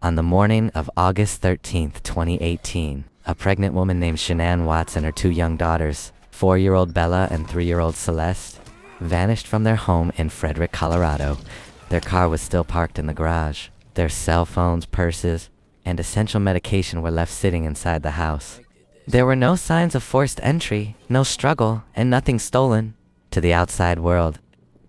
On the morning of August 13th, 2018, a pregnant woman named Shanann Watts and her two young daughters, 4-year-old Bella and 3-year-old Celeste, vanished from their home in Frederick, Colorado. Their car was still parked in the garage. Their cell phones, purses, and essential medication were left sitting inside the house. There were no signs of forced entry, no struggle, and nothing stolen. To the outside world,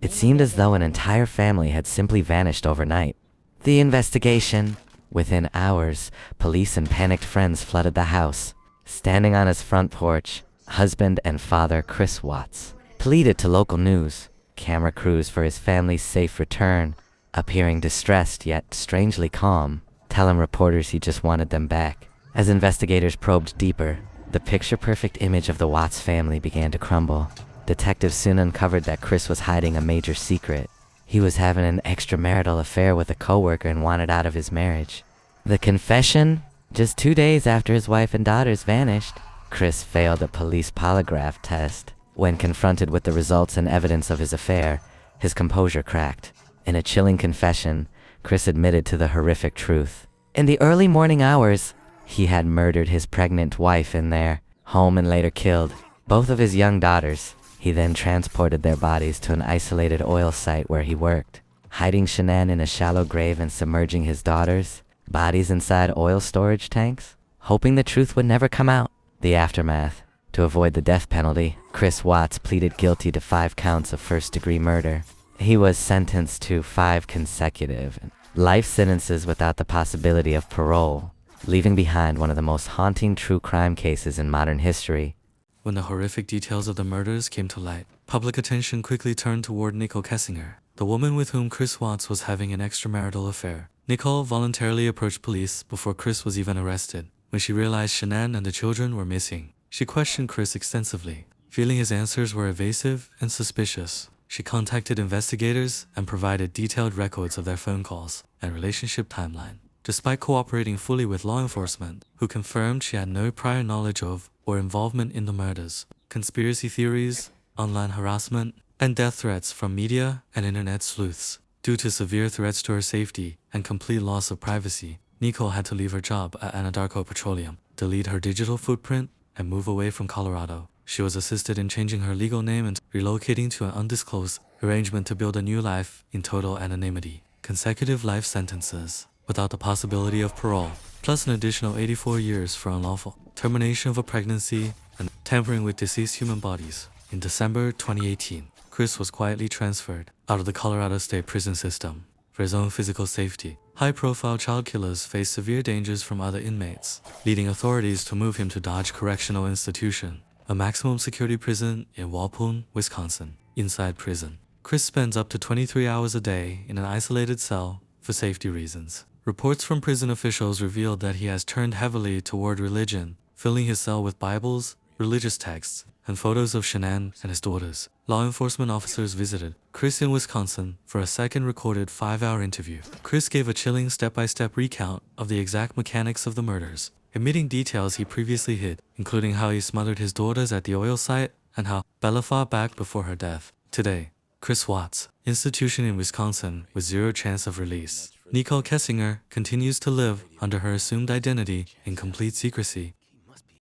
it seemed as though an entire family had simply vanished overnight. The investigation. Within hours, police and panicked friends flooded the house. Standing on his front porch, husband and father Chris Watts pleaded to local news, camera crews for his family's safe return, appearing distressed yet strangely calm, telling reporters he just wanted them back. As investigators probed deeper, the picture-perfect image of the Watts family began to crumble. Detectives soon uncovered that Chris was hiding a major secret. He was having an extramarital affair with a coworker and wanted out of his marriage. The confession? Just 2 days after his wife and daughters vanished, Chris failed a police polygraph test. When confronted with the results and evidence of his affair, his composure cracked. In a chilling confession, Chris admitted to the horrific truth. In the early morning hours, he had murdered his pregnant wife in their home and later killed both of his young daughters. He then transported their bodies to an isolated oil site where he worked, hiding Shanann in a shallow grave and submerging his daughters' bodies inside oil storage tanks, hoping the truth would never come out. The aftermath. To avoid the death penalty, Chris Watts pleaded guilty to 5 counts of first-degree murder. He was sentenced to 5 consecutive life sentences without the possibility of parole, leaving behind one of the most haunting true crime cases in modern history. When the horrific details of the murders came to light, public attention quickly turned toward Nicole Kessinger, the woman with whom Chris Watts was having an extramarital affair. Nicole voluntarily approached police before Chris was even arrested. When she realized Shanann and the children were missing, she questioned Chris extensively. Feeling his answers were evasive and suspicious, she contacted investigators and provided detailed records of their phone calls and relationship timeline. Despite cooperating fully with law enforcement, who confirmed she had no prior knowledge of or involvement in the murders, conspiracy theories, online harassment, and death threats from media and internet sleuths. Due to severe threats to her safety and complete loss of privacy, Nicole had to leave her job at Anadarko Petroleum, delete her digital footprint, and move away from Colorado. She was assisted in changing her legal name and relocating to an undisclosed arrangement to build a new life in total anonymity. Consecutive life sentences, without the possibility of parole, plus an additional 84 years for unlawful termination of a pregnancy and tampering with deceased human bodies. In December 2018, Chris was quietly transferred out of the Colorado State prison system. For his own physical safety, high-profile child killers face severe dangers from other inmates, leading authorities to move him to Dodge Correctional Institution, a maximum security prison in Walpole, Wisconsin. Inside prison, Chris spends up to 23 hours a day in an isolated cell for safety reasons. Reports from prison officials revealed that he has turned heavily toward religion, filling his cell with Bibles, religious texts, and photos of Shanann and his daughters. Law enforcement officers visited Chris in Wisconsin for a second recorded 5-hour interview. Chris gave a chilling step-by-step recount of the exact mechanics of the murders, admitting details he previously hid, including how he smothered his daughters at the oil site and how Bella fought back before her death. Today, Chris Watts, institution in Wisconsin with 0 chance of release. Nicole Kessinger continues to live under her assumed identity in complete secrecy.